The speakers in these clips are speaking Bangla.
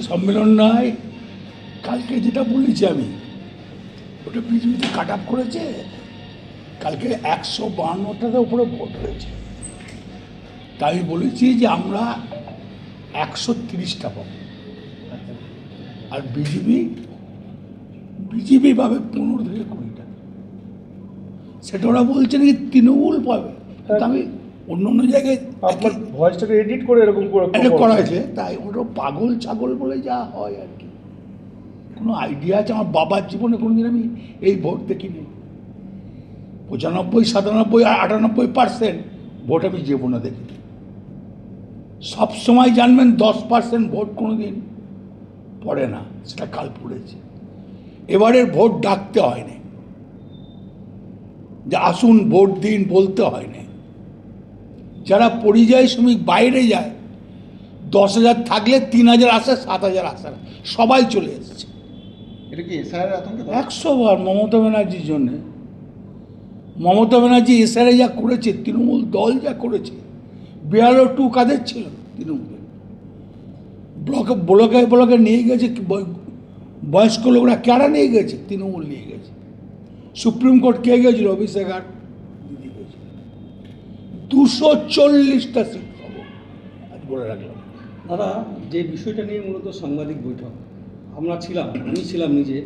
সম্মেলন নয়, কালকে যেটা বলেছি আমি, ওটা বিজেপিতে কাট আপ করেছে। কালকে 152টার উপরে ভোট হয়েছে, তাই আমি বলেছি যে আমরা 130টা পাবো, আর বিজেপি পাবে 15 থেকে 20টা। সেটা ওরা বলছে নাকি তৃণমূল পাবে, আমি অন্য অন্য জায়গায় আপনার ভয়েসটাকে এডিট করে এরকম এটা করা হয়েছে, তাই ওটা পাগল ছাগল বলে যা হয় আর কি। কোনো আইডিয়া আছে? আমার বাবার জীবনে কোনোদিন আমি এই ভোট দেখিনি। 95, 97, 98% ভোট আমি জীবনে দেখিনি। সবসময় জানবেন 10% ভোট কোনোদিন পড়ে না, সেটা কাল পড়েছে। এবারের ভোট ডাকতে হয়নি, যে আসুন ভোট দিন বলতে হয়নি। যারা পরিযায়ী শ্রমিক বাইরে যায়, 10,000 থাকলে 3,000 আসে, 7,000 আসে না, সবাই চলে এসেছে। এটা কি এসআইআর আতঙ্কে? 100 বার মমতা ব্যানার্জির জন্যে। মমতা ব্যানার্জি এসআরে যা করেছে, তৃণমূল দল যা করেছে, বিহারও 2 কাদের ছিল? তৃণমূলের। ব্লকে নিয়ে গেছে, বয়স্ক লোকরা কারা নিয়ে গেছে? তৃণমূল নিয়ে গেছে। সুপ্রিম কোর্ট কে গেছিল? অভিষেক আর দিদি গেছিল। 240টা সিট পাবো, আজ বলে রাখলাম। দাদা, যে বিষয়টা নিয়ে মূলত সাংবাদিক বৈঠক আমরা ছিলাম, আমি ছিলাম নিজে,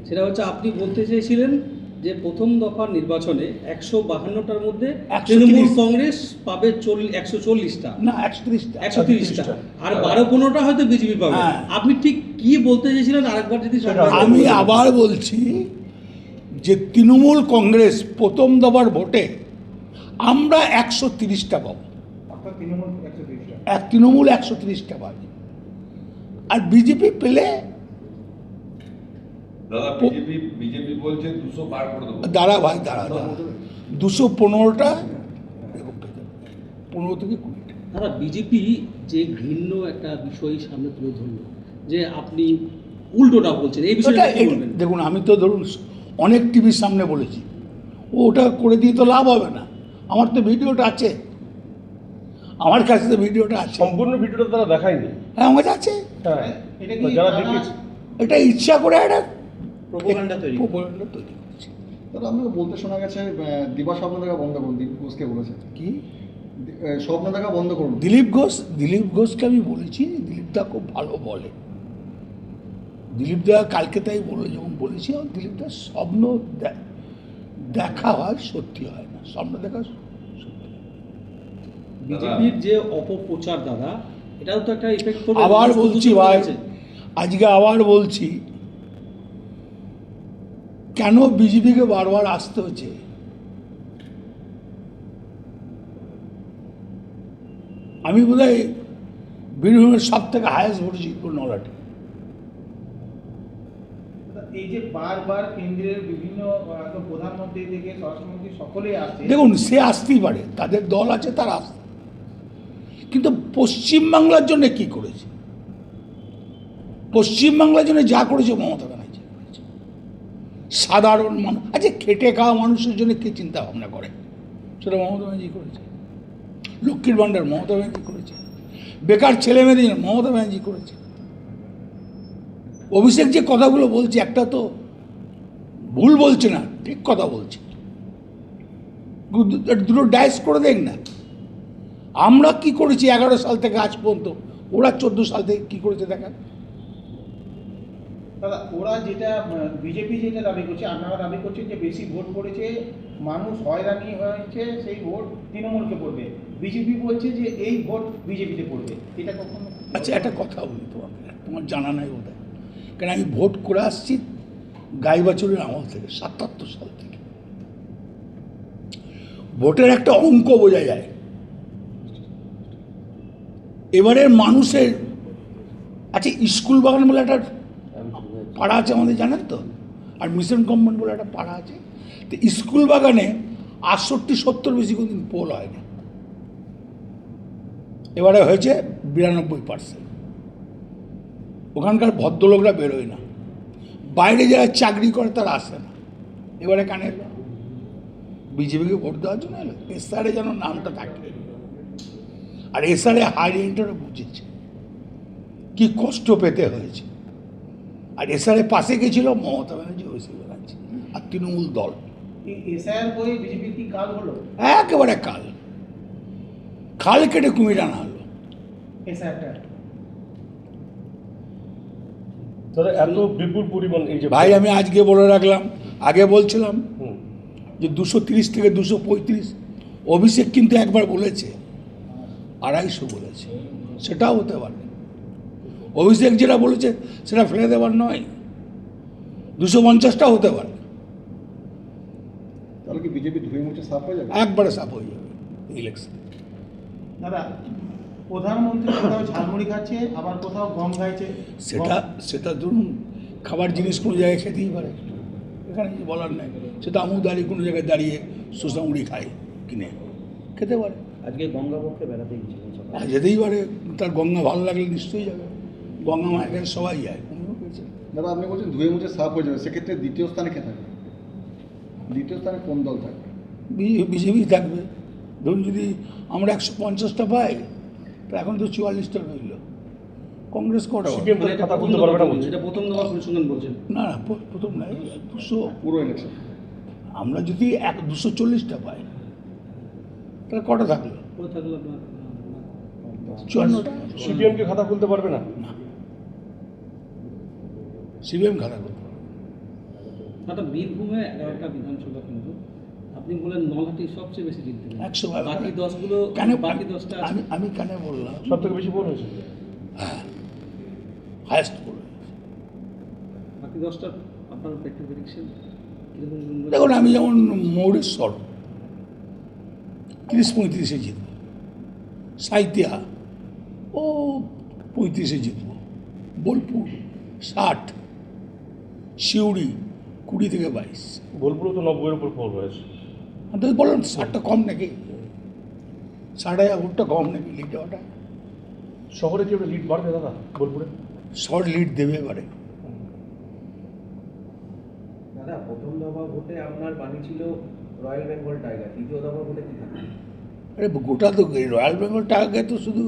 সেটা হচ্ছে আপনি বলতে চেয়েছিলেন যে প্রথম দফার নির্বাচনে 152টার মধ্যে 130 তৃণমূল কংগ্রেস পাবে 140টা, না 130টা, 130টা, আর 12-15টা হয়তো বিজেপি পাবে। হ্যাঁ। আপনি ঠিক কি বলতে চেয়েছিলেন আরেকবার যদি আমি আবার বলছি যে তৃণমূল কংগ্রেস প্রথম দফার ভোটে আমরা 130টা পাবো, তৃণমূল 130টা পাবে, আর বিজেপি পেলে দাদা বিজেপি বলছে 200 পার করে দেবো। দাঁড়া 215টা, 15 থেকে 20টা। দাদা, বিজেপি যে ঘৃণ্য একটা বিষয় সামনে তুলে ধরল, যে আপনি উল্টোটা বলছেন, এই বিষয়টা কি বলবেন? দেখুন, আমি তো ধরুন অনেক টিভির সামনে বলেছি, ওটা করে দিয়ে তো লাভ হবে না। আমার তো ভিডিওটা আছে, আমার কাছে তো ভিডিওটা আছে। সম্পূর্ণ ভিডিওটা তারা দেখায়নি। হ্যাঁ, আমার কাছে। হ্যাঁ, যারা দেখেছে এটা ইচ্ছা করে একটা প্রোপাগান্ডা তৈরি করেছে। দাদা, আপনাকে বলতে শোনা গেছে দিবা স্বপ্ন দেখা বন্ধ করুন, দিলীপ ঘোষকে বলেছে। কি স্বপ্ন দেখা বন্ধ করুন? দিলীপ ঘোষকে আমি বলেছি, দিলীপদা খুব ভালো বলে। দিলীপদা কালকে তাই বলে, যখন বলেছি, দিলীপদা স্বপ্ন দেখা হয়, সত্যি হয় না। স্বপ্ন দেখা সত্যি। বিজেপির যে অপপ্রচার, দাদা, এটাও তো একটা ইফেক্ট করবে। আবার বলছি ভাই, আজকে আবার বলছি, কেন বিজেপিকে বারবার আসতে হচ্ছে? আমি বোধহয় বীরভূমের সব থেকে হায়েস্ট ভোট জিতব নলাটে। এই যে বারবার কেন্দ্রের বিভিন্ন প্রধানমন্ত্রী থেকে স্বরাষ্ট্রমন্ত্রী সকলেই আসছে, দেখুন, সে আসতেই পারে, তাদের দল আছে, তারা আসতে। কিন্তু পশ্চিমবাংলার জন্য কি করেছে? পশ্চিমবাংলার জন্য যা করেছে মমতা ব্যানার্জি করেছে। সাধারণ মানুষ, আচ্ছা, খেটে খাওয়া মানুষের জন্য কে চিন্তা ভাবনা করে? সেটা মমতা ব্যানার্জি করেছে। লক্ষ্মীর ভাণ্ডার মমতা ব্যানার্জি করেছে। বেকার ছেলে মেয়েদের জন্য মমতা ব্যানার্জি করেছে। অভিষেক যে কথাগুলো বলছে, একটা তো ভুল বলছে না, ঠিক কথা বলছে। দুটো ডাইস করে দেখ না। আমরা কি করেছি 11 সাল থেকে আজ পর্যন্ত, ওরা 14 সাল থেকে কি করেছে দেখা। দাদা, ওরা যেটা বিজেপি যেটা দাবি করছে, আপনারা দাবি করছেন যে বেশি ভোট পড়েছে, মানুষ হয়রানি হয়েছে, সেই ভোট তৃণমূলকে পড়বে। বিজেপি বলছে যে এই ভোট বিজেপিতে পড়বে। এটা কখনো? আচ্ছা, একটা কথা বলি তোমাকে, তোমার জানা নাই বোধহয়, কেন আমি ভোট করে আসছি গাইবাছুরের আমল থেকে, 77 সাল থেকে। ভোটের একটা অঙ্ক বোঝা যায়। এবারের মানুষের, আচ্ছা, স্কুল বাগান বলে একটা পাড়া আছে আমাদের, জানেন তো? আর মিশন কনভেন্ট বলে একটা পাড়া আছে। তো স্কুল বাগানে 68-70 বেশি কোনোদিন পোল হয় না, এবারে হয়েছে 92%। ওখানকার ভদ্রলোকরা বেরোয় না, বাইরে যারা চাকরি করে তারা আসে না। এবারে কানে এলো, বিজেপিকে ভোট দেওয়ার জন্য এলো। এসআরে যেন নামটা থাকে, আর এসআরে হাই রেটেরও বুঝেছে। কি কষ্ট পেতে হয়েছে। আর এসআরের পাশে গেছিল মমতা ব্যানার্জি, অভিষেক ব্যানার্জি আর তৃণমূল দল। এই এসআইআর হয়ে বিজেপির কি কাজ হলো? একেবারে খাল কেটে কুমির আনা হলো। এসআইআরটা দাদা এত বিপুল পরিমাণ এই যে ভাই আমি আজকে বলে রাখলাম, আগে বলছিলাম হুম। যে 230 থেকে 235, অভিষেক কিন্তু একবার বলেছে 250 বলেছে, সেটাও হতে পারে। অভিষেক যেটা বলেছে সেটা ফেলে দেওয়ার নয়, 250টাও হতে পারে। তাহলে কি বিজেপি ধুয়ে মুছে সাফ হয়ে যাবে? একবারে সাফ হয়ে যাবে ইলেকশন। দাদা, প্রধানমন্ত্রী কোথাও ঝালমুড়ি খাচ্ছে, আবার কোথাও গম খাইছে। সেটা ধরুন খাবার জিনিস কোনো জায়গায় খেতেই পারে, এখানে কিছু বলার নেই। সেটা আমুদ আলী কোনো জায়গায় দাঁড়িয়ে সুসামুড়ি খায়, কিনে খেতে পারে। আজকে গঙ্গাপক্ষে বেড়াতে গিয়েছিলেন সকালে। আর যেতেই পারে, তার গঙ্গা ভালো লাগলে নিশ্চয়ই যাবে। গঙ্গা মা এখানে সবাই যায়, উনিও পেয়েছেন। দাদা আপনি বলছেন ধুয়ে মুছে সাফ হয়ে যাবে, সেক্ষেত্রে দ্বিতীয় স্থানে কে থাকবে? দ্বিতীয় স্থানে কোন দল থাকবে? বিজেপি থাকবে। ধরুন যদি আমরা 150টা পাই, তো এখন তো 44টা রইল। কংগ্রেস কটা পাবে? সিপিএম মানে এটা কথা প্রথম বলতে দফা পারবে না বলছেন, বলছে। এটা প্রথম দফা পরিসংখ্যান বলছেন। না প্রথম নয়, 200। পুরো ইলেকশন আমরা যদি 240টা পাই, তাহলে কটা থাকলো? পুরো থাকলো আপনার 54টা। সিপিএম কে খাতা খুলতে পারবে না? সিপিএম খারাপ করতে পারে। একটা বীরভূমে 11টা বিধানসভা কিন্তু আপনি বলেন নলহাটি সবচেয়ে বেশি জিততে পেরেছে। 100 ভাগ। বাকি 10গুলো কেন বাকি 10টা আছে। আমি কেন বললাম? সব থেকে বেশি ভোট হয়েছে। হ্যাঁ, হায়েস্ট বলে। বাকি 10টা আপনার প্রেডিকশন কিরকম? দেখুন আমি যেমন মৌরেশ্বর 30-35-এ জিতব, সাইতিয়া ও 35-এ জিতব, বোলপুর 60, সিউড়ি 20 থেকে 22। বোলপুরও তো 90-এর উপর ভোট হয়েছে। আমি বললাম 60টা কম নাকি, 60,000 কম নাকি লিড দেওয়াটা? শহরে কি একটা লিড বাড়বে দাদা বোলপুরে? শর্ট লিড দেবে এবারে। দাদা, প্রথম দফা ভোটে আপনার বাণী ছিল রয়্যাল বেঙ্গল টাইগার, দ্বিতীয় দফা ভোটে কি থাকবে? আরে গোটা তো রয়্যাল বেঙ্গল টাইগার তো শুধু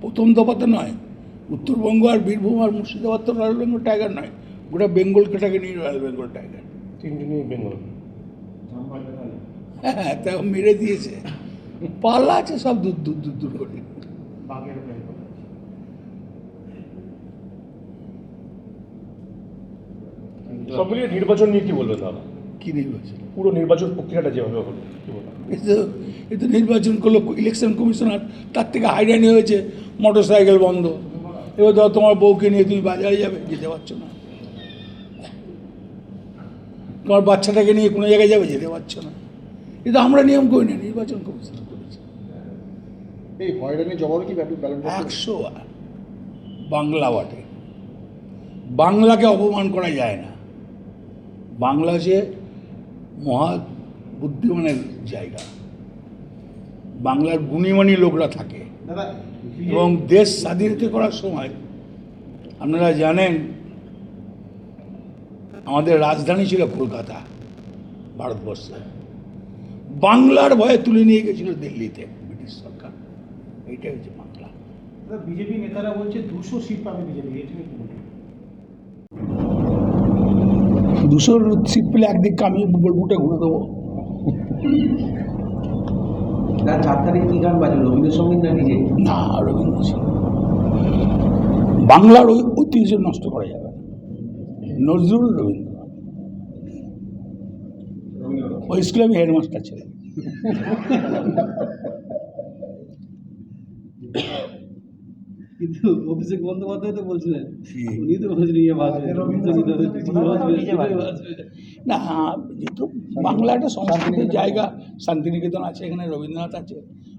প্রথম দফাতে নয়, উত্তরবঙ্গ আর বীরভূম আর মুর্শিদাবাদ তো রয়্যাল বেঙ্গল টাইগার নয়, গোটা বেঙ্গল কেটাকে নিয়ে রয়্যাল বেঙ্গল টাইগার। তিনজনই বেঙ্গল। হ্যাঁ, তা মেরে দিয়েছে, পাল্লা আছে সব দূর করে। বাঘের উপরে সব মিলিয়ে নির্বাচন নিয়ে কি বলবেন দাদা? কি নির্বাচন? পুরো নির্বাচন প্রক্রিয়াটা যেভাবে হলো কি বলবেন? এ তো নির্বাচন করলো ইলেকশন কমিশনার, তার থেকে হাইরানি হয়েছে মোটর সাইকেল বন্ধ। এবার ধর তোমার বউকে নিয়ে তুমি বাজারে যাবে, যেতে পারছো না। তোমার বাচ্চাটাকে নিয়ে কোনো জায়গায় যাবে, যেতে পারছো না। কিন্তু আমরা নিয়ম করি না, নির্বাচন কমিশন করেছে। এই হয়রানির জবাবে কি ব্যালট 100 বাংলা বটে, বাংলাকে অপমান করা যায় না। বাংলা যে মহা বুদ্ধিমানের জায়গা, বাংলার গুণীমানী লোকরা থাকে। দাদা, এবং দেশ স্বাধীনতা করার সময় আপনারা জানেন আমাদের রাজধানী ছিল কলকাতা, ভারতবর্ষে। বাংলার ভয়ে তুলে নিয়ে গেছিল দিল্লিতে ব্রিটিশ সরকার। এইটাই হচ্ছে বাংলা। বিজেপি নেতারা বলছে 200 সিট পাবে বিজেপি, এটা নিয়ে কি বলবেন? 200 সিট পেলে একদিকে আমি বোলপুরটা ঘুরে দেবো। তার 4 তারিখ কি গান বাজবে, রবীন্দ্রসঙ্গীত না নিজে? না, রবীন্দ্র বাংলার ওই ঐতিহ্য নষ্ট করা যাবে না। নজরুল, রবীন্দ্র। ওই স্কুলে আমি হেডমাস্টার ছিলাম। কিন্তু অভিষেক বন্দ্যোপাধ্যায় তো বলছিলেন, উনি তো বলছিলেন ইয়ে বাজবে, না, যেহেতু বাংলা একটা সংস্কৃতির জায়গা, শান্তিনিকেতন আছে, এখানে রবীন্দ্রনাথ আছে,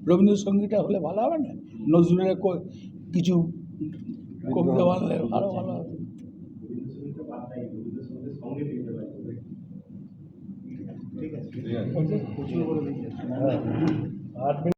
রবীন্দ্রসঙ্গীতটা হলে ভালো হবে না? নজরুলের কিছু কবিতা বানলে ভালো হবে। ঠিক আছে, প্রচুর করে দিয়েছে। 8 মিনিট